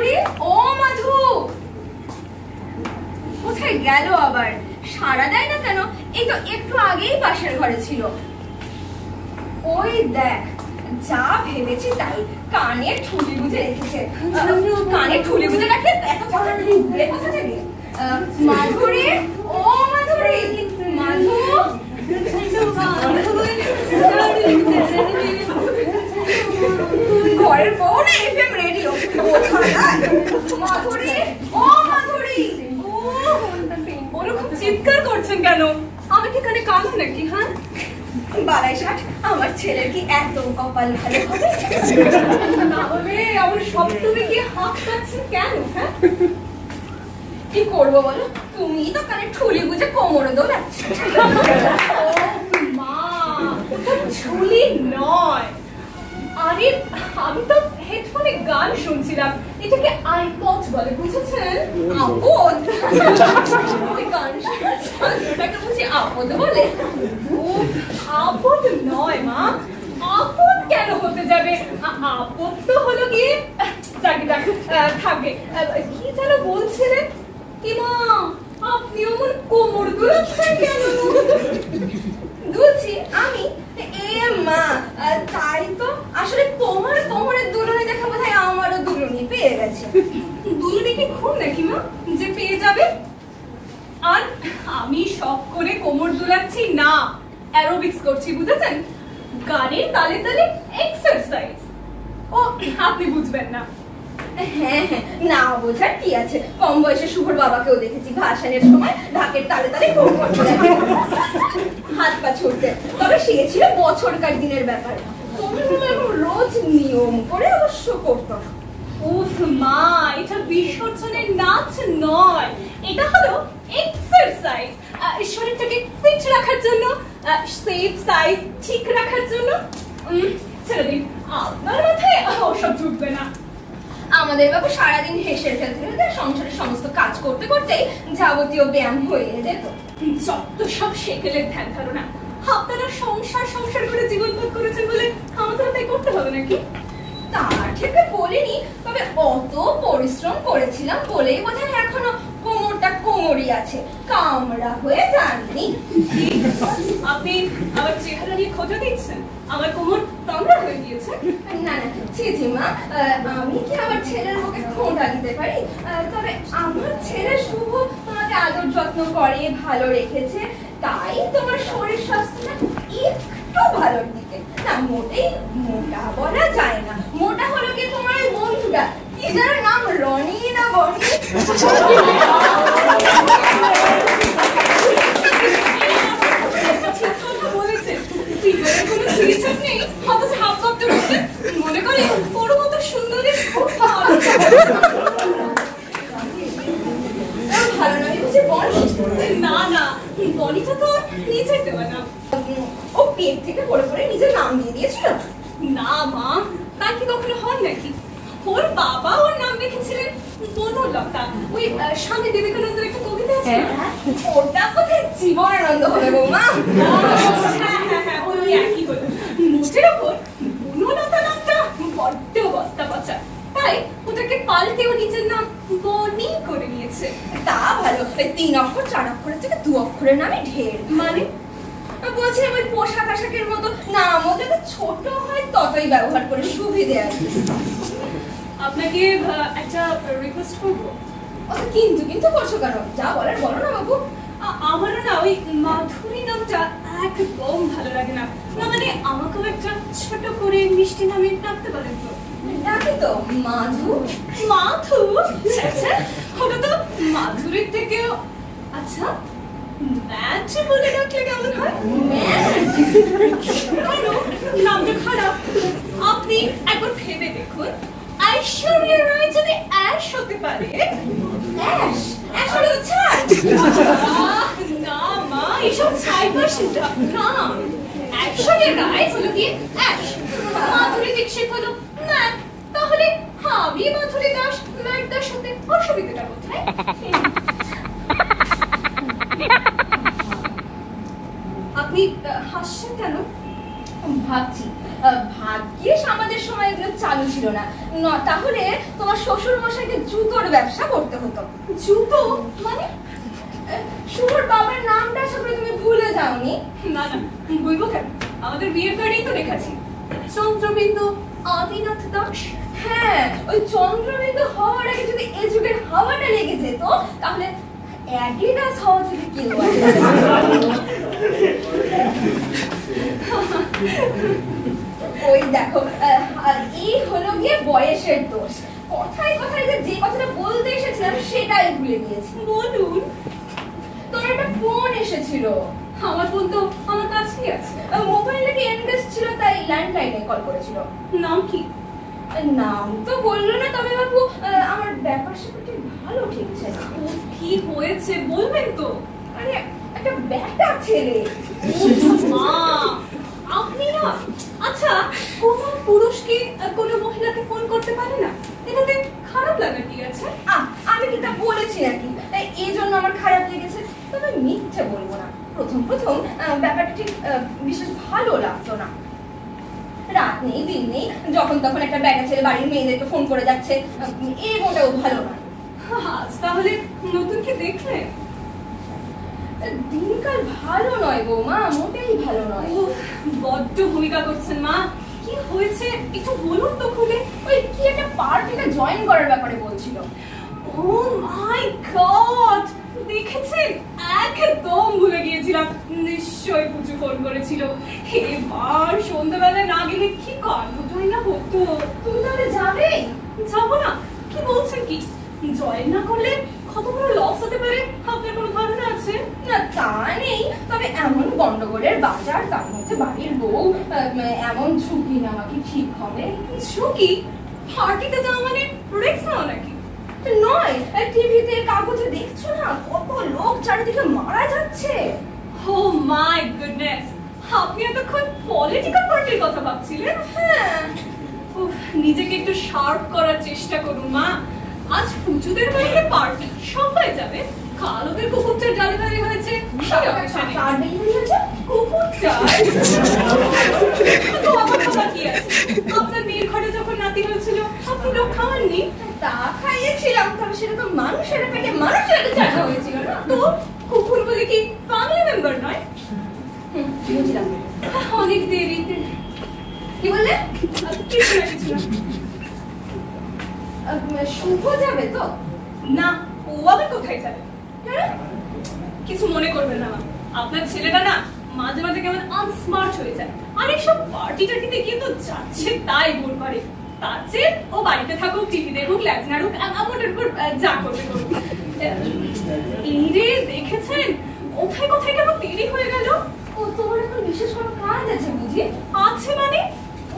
মাধুরী, ও মাধু, কোথায় গেল আবার? সাড়া দেয় না কেন? এই তো একটু আগেই পাশের ঘরে ছিল। ওই দেখ, যা ভেবেছি তাই, কানে ঠুলি বুঝে রেখেছে। কানে ঠুলি বুঝে রাখলে এত কথা ঢুকবে কোথা থেকে? মাধুরী, ও মাধুরী, মাধু, ঘরের বউ না এফএম রেডিও। মাধুরী, ও মাধুরী, ওরা খুব চিৎকার করছেন কেন? আমি কি কানে কাজ নাকি? হ্যাঁ বালাই ষাট, আমার ছেলের কি এত কপাল ভালো হবে? তাহলে আমার সপ্তমে গিয়ে হাত পাচ্ছেন কেন? হ্যাঁ কি করবো বলো? তুমি তো কানে ঠুলি বুঝে কোমরে দোলাচ্ছ। মা, ঠুলি নয়, আরে আমি তো হেডফোনে গান শুনছিলাম। এটাকে আইপড বলে, বুঝেছেন? আপদ? ওই গান ওটাকে বুঝি আপদ বলে? ও আপদ নয় মা, আপদ কেন হতে যাবে? আপদ তো হলো গিয়ে যাকে যাকে থাকবে। কি যেন বলছিলেন? কি মা, আপনি অমন কোমর দুলাচ্ছেন কেন? দুলছি আমি? মা তাই তো, আসলে তোমার কোমরের দুলুনি দেখা বোধ হয় আমারও দুলুনি পেয়ে গেছে। দুলুনি কি খুব নাকি মা যে পেয়ে যাবে? আর আমি শখ করে কোমর দুলাচ্ছি না, অ্যারোবিক্স করছি, বুঝেছেন? গানের তালে তালে এক্সারসাইজ। ও আপনি বুঝবেন না। হ্যাঁ হ্যাঁ, না বোঝার কি আছে? কম বয়সে শুভর বাবাকেও দেখেছি ভাসানের সময় ঢাকের তালে তালে হাত পা ছুটতে। তবে সে ছিল বছরকার দিনের ব্যাপার। তুমি রোজ নিয়ম করে অবশ্য করতো না। উফ মা, এটা বিসর্জনের নাচ নয়, এটা হলো এক্সারসাইজ। শরীরটাকে ফিট রাখার জন্য, সেফ সাইজ ঠিক রাখার জন্য। ছেড়ে দিন, আপনার মাথায় ওসব ঢুকবে না। আমাদের বাবা সারাদিন হেসে ফেলতে সংসারের সমস্ত কাজ করতে করতেই যাবতীয় ব্যায়াম হয়ে যেত। যত সব সেকেলের ধ্যান ধারণা। আপনারা সংসার সংসার করে জীবনপাত করেছেন বলে আমাদের তাই করতে হবে নাকি? তা ঠিক বলিনি, তবে অত পরিশ্রম করেছিলাম বলেই বোধহয় এখনো কোমরটা কোমরই আছে, কামড়া হয়ে যাননি। আপনি আমার চেহারা নিয়ে খোঁজা দিচ্ছেন? আমার কোমর কামড়া হয়ে গিয়েছে? না না চিঠিমা, আমি কি আমার ছেলের মুখে খোঁটা দিতে পারি? তবে আমার ছেলে শুভ তোমাকে আদর যত্ন করে, ভালো রেখেছে, তাই তোমার শরীর স্বাস্থ্যটা একটু ভালোর দিকে। না মোটেই মোটা বলা যায় না, মোটা হলো কি তোমার ওই বন্ধুটা, কি যেন নাম, রনি না বনি? মনে করে ওর মতো সুন্দরী ভালো নয় বুঝি বনি? না না, বনিটা তো নিজের দেওয়া না, ও পেট থেকে পড়ে পড়ে নিজের নাম দিয়ে দিয়েছিল। না মা, তা কি কখনো হয় নাকি? ওর বাবা ওর নাম রেখেছিলেন বনলতা। ওই স্বামী বিবেকানন্দের একটা কবিতা আছে, ওটা কোথায় জীবনানন্দ হবে গো মা? হ্যাঁ হ্যাঁ হ্যাঁ, ওই একই হলো। মুখের ওপর বনলতা নামটা বড্ড বস্তা পচা, তাই ওটাকে পাল্টেও নিজের নাম বনি করে নিয়েছে। তা ভালো, 3 অক্ষর 4 অক্ষরের থেকে 2 অক্ষরের নামই ঢের। মানে বলছিলাম ওই পোশাক আশাকের মতো নামও যত ছোট হয় ততই ব্যবহার করে সুবিধে আছে। আপনাকে একটা রিকোয়েস্ট করবো। কিন্তু কিন্তু করছো কেন? যা বলার বলো না বাবু। আমারও না ওই মাধুরী নামটা একদম ভালো লাগে না। না মানে আমাকেও একটা ছোট করে মিষ্টি নামে ডাকতে পারেন তো? ডাকি তো, মাধু। মাধু? আচ্ছা, ওটা তো মাধুরীর থেকেও। আচ্ছা ম্যাচ বলে ডাকলে কেমন হয়? নামটা খারাপ। আপনি একবার ভেবে দেখুন, ঐশ্বরিয়া রায় যদি অ্যাশ হতে পারে। অ্যাশ? অ্যাশ হলো ছাই? না মা, এসব ছাই পাশে না। ঐশ্বরিয়া রায় হলো গিয়ে অ্যাশ, মাধুরী দীক্ষিত হলো ম্যাট। তাহলে আমি মাধুরী দাস ম্যাট দাস হতে অসুবিধাটা কোথায়? আপনি হাসছেন কেন? ও ভাবছি ভাগ্যিস আমাদের সময় এগুলো চালু ছিল না, তাহলে তোমার শ্বশুর মশাইকে জুতোর ব্যবসা করতে হতো। জুতো মানে? শুভর বাবার নামটা সবাই তুমি ভুলে যাওনি? না না, বলবো কেন, আমাদের বিয়ের কার্ডেই তো লেখাছি চন্দ্রবিন্দু আদিনাথ দাস। হ্যাঁ, ওই চন্দ্রবিন্দু হওয়ার আগে যদি এই যুগের হাওয়াটা লেগে যেত তাহলে অ্যাডিডাস হওয়া থেকে কি হয়। ওই দেখো, এই হলো গিয়ে বয়সের দোষ। কথায় কথায় যে কথাটা বলতে এসেছিলাম সেটাই ভুলে গিয়েছি। বলুন। তোমার একটা ফোন এসেছিল। আমার ফোন তো আমার কাছেই আছে। মোবাইলে কি এনগেজ ছিল তাই ল্যান্ডলাইনে কল করেছিল। নাম কি? নাম তো বললো না, তবে বাবু আমার ব্যাপার স্যাপারটা ভালো ঠিকছে না। কি হয়েছে বলবেন তো? আরে একটা ব্যাটা ছেলে। মা, আপনি না, আচ্ছা কোন পুরুষকে কোন মহিলাকে ফোন করতে পারে না, এটাতে খারাপ লাগা কি আছে? আমি কি তা বলেছি নাকি এই জন্য আমার খারাপ লেগেছে? তবে মিথ্যে বলবো না, প্রথম প্রথম ব্যাপারটা ঠিক বিশেষ ভালো লাগতো না। রাত নেই দিন নেই যখন তখন একটা ব্যাটা ছেলে বাড়ির মেয়েদেরকে ফোন করে যাচ্ছে, এই মোটেও ভালো নয়। তাহলে নতুন কি দেখলে? দিনকাল ভালো নয় বৌমা, মোটেই ভালো নয়। বড্ড ভূমিকা করছেন মা, কি হয়েছে একটু বলুন তো খুলে। ওই কি একটা পার্টিতে জয়েন করার ব্যাপারে বলছিল। ও মাই গড, দেখেছেন? একদম ভুলে গিয়েছিলাম, নিশ্চয়ই পুচু ফোন করেছিল। এবার সন্ধ্যাবেলায় না গেলে কি কাণ্ডটাই না হতো। তুমি তাহলে যাবে? যাবো না? কি বলছেন কি? জয়েন না করলে কত বড় লস হতে পারে আপনার কোনো ধারণা আছে? না তা নেই, তবে এমন গন্ডগোলের বাজার, তার মধ্যে বাড়ির বউ, এমন ঝুঁকি নেওয়া কি ঠিক হবে? ঝুঁকি? পার্টিতে যাওয়া মানে রিস্ক নেওয়া নাকি? নয়, টিভিতে কাগজে দেখছো না কত লোক চারিদিকে মারা যাচ্ছে। ও মাই গুডনেস, আপনি এতক্ষণ পলিটিক্যাল পার্টির কথা ভাবছিলেন? হ্যাঁ। নিজেকে একটু শার্প করার চেষ্টা করুন মা। আজ পুজোদের বাইরে পার্টি, সবাই যাবে। কাল ওদের কুকুরটার ডালিবাড়ি হয়েছে, আপনার মেয়ের ঘরে যখন নাতি হয়েছিল আপনি লোক খাওয়াননি? তা খাইয়েছিলাম, তবে সেটা তো মানুষের পেটে মানুষের চাকা হয়েছিল না। তো কুকুর বলে কি ফ্যামিলি মেম্বার নয়? বুঝলাম। অনেক দেরিতে। কি বললে? কিছু না কিছু না। শুভ যাবে তো? না, ও আবার কোথায় যাবে? কিছু মনে করবেন না মা, আপনার ছেলেটা না মাঝে মাঝে কেমন আনস্মার্ট হয়ে যায়, আর এইসব পার্টি টার্টিতে গিয়ে তো যাচ্ছে তাই ভুল করে। তার চেয়ে ও বাড়িতে থাকুক, টিভি দেখুক, ল্যাজ নাড়ুক, আমাদের উপর যা করবে করুক। এই রে, দেখেছেন কোথায় কোথায় কেমন দেরি হয়ে গেল? ও তোমার এখন বিশেষ কোনো কাজ আছে বুঝি? আছে মানে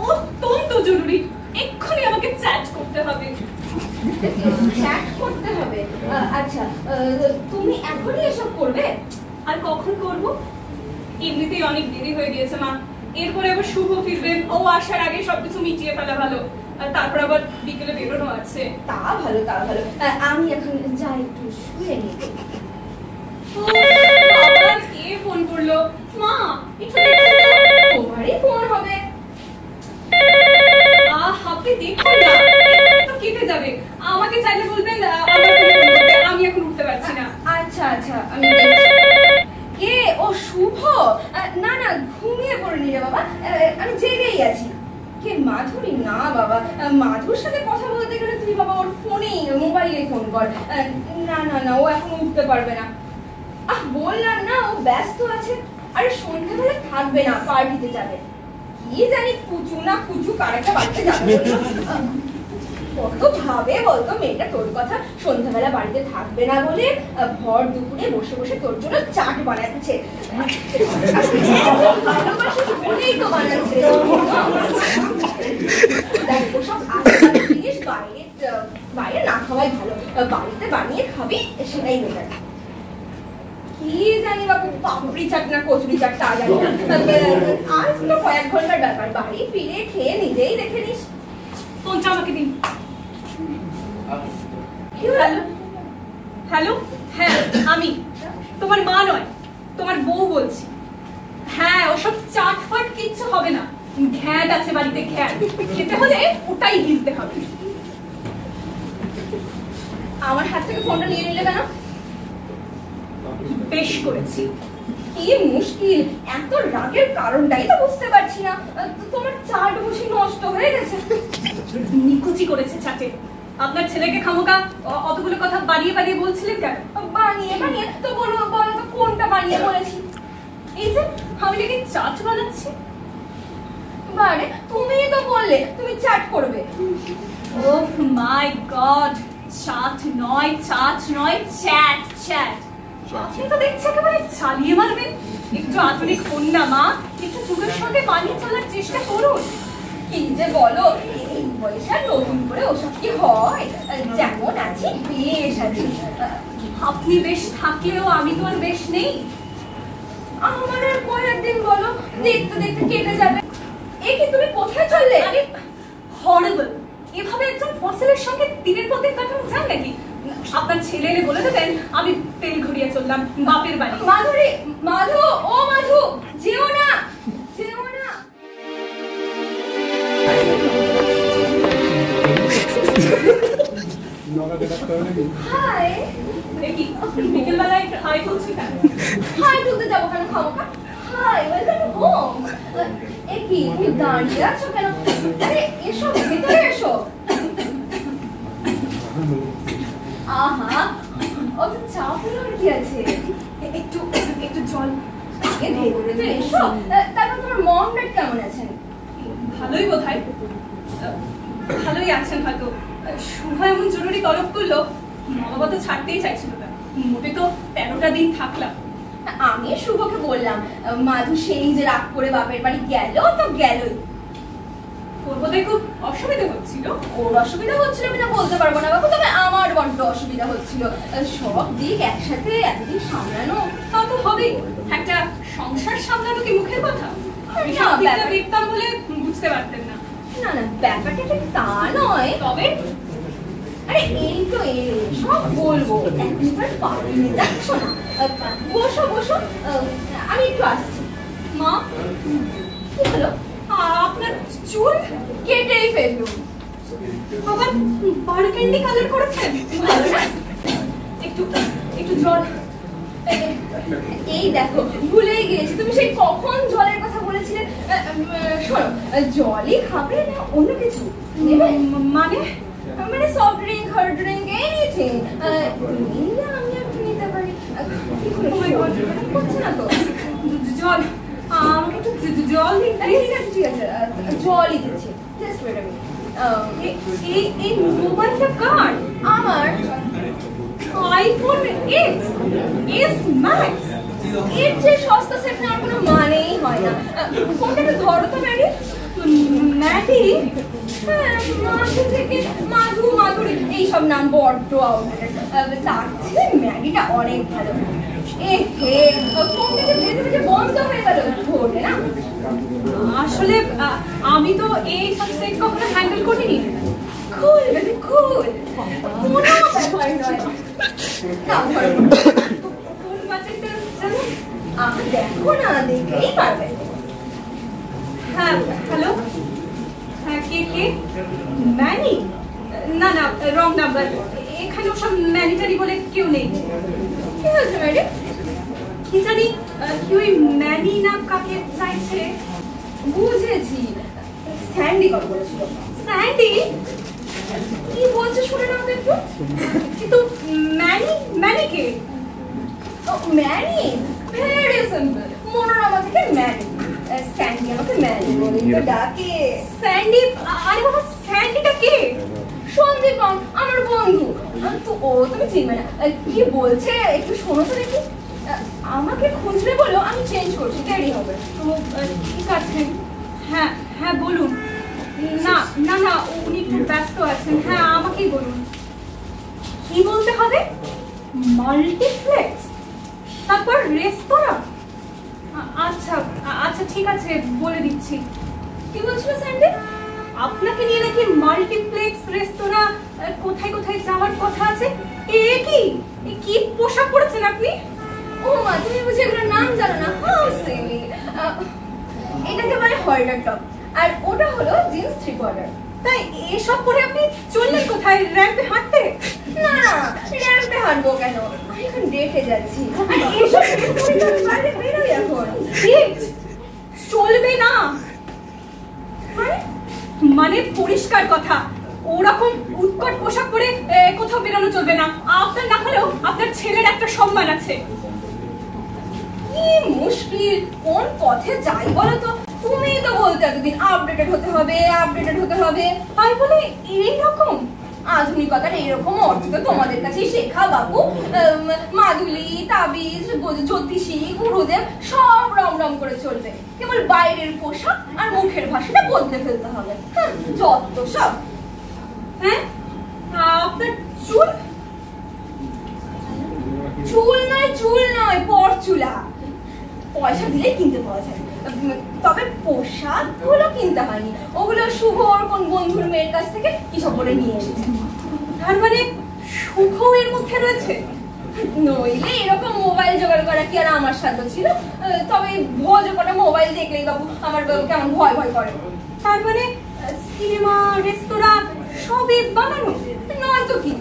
অত্যন্ত জরুরি, এক্ষুনি আমাকে চ্যাট করতে হবে। চ্যাট করতে হবে? আচ্ছা, তুমি এখনই এসব করবে? আর কখন করব? এমনিতেই অনেক দেরি হয়ে গিয়েছে মা, এরপরে আবার শুভ ফিরবেন, ও আসার আগে সবকিছু মিটিয়ে ফেলা ভালো, তারপর আবার বিকেলে বেরোনো আছে। তা ভালো, তা ভালো। আমি এখন যাই একটু শুয়ে নিই। আবার কে ফোন করলো? মা, তোমারই ফোন হবে। আপনি দেখুন না, তো কেটে যাবে। আমাকে চাইলে বলবেন আমি এখন উঠতে পারছি না। আচ্ছা আচ্ছা, আমি দেখছি। কে? ও শুভ? না না, ঘুমিয়ে পড়েনি রে বাবা, আমি জেগেই আছি। কে? মাধুরী? না বাবা, মাধুর সাথে কথা বলতে গেলে তুই বাবা ওর ফোনেই, মোবাইলে ফোন কর। না না না, ও এখন উঠতে পারবে না। বললাম না ও ব্যস্ত আছে। আরে সন্ধ্যাবেলা থাকবে না, পার্টিতে যাবে। কি জানি কুচু না কুচু কারেক্টা বাড়িতে যাবে। কত ভাবে বলতো মেয়েটা তোর কথা, সন্ধ্যাবেলা বাড়িতে থাকবে না বলে ভর দুপুরে বসে বসে তোর জন্য চাট বানাচ্ছে। ভালোবাসিস বলেই তো বানাচ্ছে। দেখ ওসব আজকাল জিনিস বাইরে না খাওয়াই ভালো, বাড়িতে বানিয়ে খাবি সেটাই বেটার। কি জানি বাবু, পাপড়ি চাট না কচুরি চাট তা জানি না, আজ তো কয়েক ঘন্টার ব্যাপার, বাড়ি ফিরে খেয়ে নিজেই দেখে নিস। ফোনটা আমাকে দিন। হ্যালো হ্যালো, হ্যাঁ আমি তোমার মা নয়, তোমার বউ বলছি। হ্যাঁ, ওসব চাটফাট কিচ্ছু হবে না, ঘ্যাট আছে বাড়িতে, ঘ্যাট খেতে হলে ওটাই গিলতে হবে। আমার হাত থেকে ফোনটা নিয়ে নিলে কেন? বেশ করেছি। কি মুশকিল, এত রাগের কারণটাই তো বুঝতে পারছি না। তোমার চাট বসে নষ্ট হয়ে গেছে। নিকুচি করেছে চাটে। আপনার ছেলেকে খামোকা অতগুলো কথা বানিয়ে বানিয়ে বলছিলেন কেন? বানিয়ে বানিয়ে তো বলো তো কোনটা বানিয়ে বলেছি? এই যে আমি নাকি চাট বানাচ্ছি। মানে তুমিই তো বললে তুমি চাট করবে। ওহ মাই গড, চাট নয়, চাট নয়, চ্যাট, চ্যাট। আপনি তো দেখছি একেবারে চালিয়ে মারবেন। একটু আধুনিক হন না মা, একটু যুগের সঙ্গে মানিয়ে চলার চেষ্টা করুন। কি যে বলো, এই বয়সে আর নতুন করে ওসব কি হয়? যেমন আছি বেশ আছি। আপনি বেশ থাকলেও আমি তো আর বেশ নেই। আমার আর কয়েকদিন বলো, দেখতে দেখতে কেটে যাবে। এ কি তুমি কোথায় চললে? আরে হরিবল, এভাবে একজন ফসিলের সঙ্গে দিনের পর দিন কাটানো যায় নাকি? আপনার ছেলে এলে বলে দেবেন আমি তেল ঘুরিয়ে চললাম বাপের বাড়ি। মাধুরী, মাধু, ও মাধু, যেও না, যেও না। হাই। দেখি বিকেলবেলায় হাই বলছি কেন? হাই তুলতে যাবো কেন খামোকা? Hi, welcome to home. এ কি তুমি দাঁড়িয়ে আছো কেন? আরে এসো, ভিতরে এসো। আহা, অত চাপ নেওয়ার কি আছে? একটু একটু জল। আগে ভেতরে তো এসো। তারপর তোমার মম ড্যাড কেমন আছেন? ভালোই বোধহয়, ভালোই আছেন হয়তো। শুভ এমন জরুরি তলব করলো, বাবা তো ছাড়তেই চাইছিল না। মোটে তো 13টা দিন থাকলাম। আমি শুভকে বললাম, মাধু সেই যে রাগ করে বাপের বাড়ি গেল তো গেলই। ওর বোধহয় খুব অসুবিধা হচ্ছিল। ওর অসুবিধা হচ্ছিল কিনা বলতে পারবো না বাবু, তবে আমার বড্ড অসুবিধা হচ্ছিল। সব দিক একসাথে এতদিন সামলানো। তা তো হবেই, একটা সংসার সামলানো কি মুখের কথা? আমি না, সব দিকটা ব্যাপার- দেখতাম বলে বুঝতে পারতেন না। না না, ব্যাপারটা ঠিক তা নয়। তবে আরে এই তো সব বলবো, একবার পানি নিয়ে যাচ্ছ না। বসো বসো, আমি একটু আসছি। মা, কি হলো? আপনার চুল কেটেই ফেললুম। আবার বারকেন্ডি কালার করেছেন? ভালো না? একটু একটু জল। এই দেখো, ভুলেই গিয়েছি, তুমি সেই কখন জলের কথা বলেছিলে। শোনো, জলই খাবে না অন্য কিছু নেবে? মানে মানে soft drink, hard drink, anything নিলে আমি একটু নিতে পারি। কি করে করছে না তো? জল, আমাকে একটু জল দিন। ঠিক আছে ঠিক আছে, জলই দিচ্ছি। Just wait a minute. এই মোবাইলটা কার? আমার আইফোন এস ম্যাক্স। এর যে সস্তা সেট নেওয়ার কোনো মানেই হয় না। ফোনটা একটু ধরো তো ম্যাডি। ম্যাডি? হ্যাঁ, মাধু থেকে মাধু, মাধুরী এইসব নাম বড্ড আউটডেটেড। তার চেয়ে ম্যাগিটা অনেক ভালো। এ হে, ফোনটা যে ভেজে ভেজে বন্ধ হয়ে গেল, ধরলে না? আসলে আমি তো এই সব সেট কখনো হ্যান্ডেল করিনি। কুল বেবি কুল, কোনো ব্যাপার নয়। নাও ধরো। কোন বাজেটটা জানো? দেখো না, দেখলেই পারবে। হ্যাঁ, হ্যালো। হ্যাঁ, কে? ম্যানি? না না, রং নাম্বার। এখানে ওসব ম্যানিটারি বলে কেউ নেই। কি হয়েছে ম্যাডি? কি জানি কি ওই ম্যানি না কাকে চাইছে। বুঝেছি, স্যান্ডি কল করেছিল। স্যান্ডি? কি বলছে শুনে নাও তো একটু। কিন্তু ম্যানি কে? ও ম্যানি, ভেরি সিম্পল, মনোরমা থেকে ম্যানি। স্যান্ডি আমাকে ম্যানি বলেই তো ডাকে। স্যান্ডি? আরে বাবা, স্যান্ডিটা কে? সন্দীপম, আমার বন্ধু। তো ও তুমি চিনবে না। কি বলছে একটু শোনো তো দেখি। আমাকে খুঁজলে বলো, আমি চেঞ্জ করছি, দেরি হবে। তো ঠিক আছে। হ্যাঁ হ্যাঁ বলুন। না না না, উনি একটু ব্যস্ত আছেন। হ্যাঁ, আমাকেই বলুন। কি বলতে হবে? মাল্টিপ্লেক্স, তারপর রেস্তোরাঁ। আচ্ছা আচ্ছা, ঠিক আছে, বলে দিচ্ছি। কি বলছিল স্যান্ডি? আপনাকে নিয়ে নাকি মাল্টিপ্লেক্স, রেস্তোরাঁ, কোথায় কোথায় যাওয়ার কথা আছে। এ কি পোশাক পরেছেন আপনি? ও মা, তুমি বুঝি এগুলোর নাম জানো না? How silly. এটাকে বলে হল্ডার টপ। আর ওটা হলো জিন্স 3/4। তাই এসব পরে আপনি চললেন কোথায়? র্যাম্পে হাঁটতে? না না, র্যাম্পে হাঁটবো কেন, আমি এখন ডেটে যাচ্ছি। আর এইসব পরে আমি বাইরে বেরোই এখন। ডেট চলবে না মানে পরিষ্কার কথা, ওরকম উৎকট পোশাক পরে কোথাও বেরোনো চলবে না। আপনার না হলেও আপনার ছেলের একটা সম্মান আছে। কি মুশকিল, কোন পথে যাই বলো তো? তুমি তো বলতে এতদিন আপডেটেড হতে হবে, আপডেটেড হতে হবে, তাই বলে এইরকম আধুনিকতার এইরকম অর্থ তো তোমাদের কাছেই শেখা বাবু। মাদুলি, তাবিজ, জ্যোতিষী, গুরুদেব সব রম রম করে চলবে, কেবল বাইরের পোশাক আর মুখের ভাষাটা বদলে ফেলতে হবে। যত সব। হ্যাঁ, আপনার চুল? চুল নয় পরচুলা, পয়সা দিলেই কিনতে পাওয়া যায়। তবে পোশাক গুলো কিনতে হয়নি, ওগুলো শুভর কোন বন্ধুর মেয়ের কাছ থেকে কিসব বলে নিয়ে এসেছে। তার মানে শুভ এর মধ্যে রয়েছে? নইলে এরকম মোবাইল জোগাড় করা কি আর আমার সাধ্য ছিল? তবে ভোজ কটা মোবাইল দেখলেই বাবু আমার কেমন ভয় ভয় করে। তার মানে সিনেমা, রেস্তোরাঁ সবই বানানো? নয় তো কি,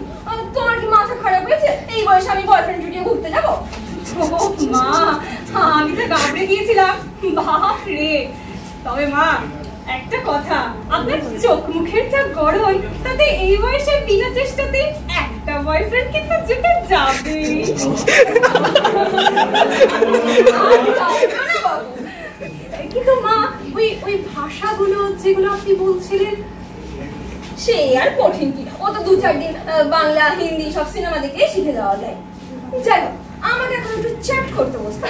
তোমার কি মাথা খারাপ হয়েছে? এই বয়সে আমি বয়ফ্রেন্ড জুটিয়ে ঘুরতে যাবো? মা, আমি তো গাবড়ে গিয়েছিলাম, বাপ রে। তবে মা, একটা কথা, আপনার চোখ মুখের যা গড়ন, তাতে এই বয়সে বিনা চেষ্টাতে একটা বয়ফ্রেন্ড কিন্তু জুটে যাবে। কিন্তু মা, ওই ভাষাগুলো যেগুলো আপনি বলছিলেন, সে আর কঠিন কি, ও তো 2-4 দিন বাংলা হিন্দি সব সিনেমা দেখে শিখে যাওয়া যায়। যাই হোক, আমাকে এখন একটু চ্যাট করতে বসতে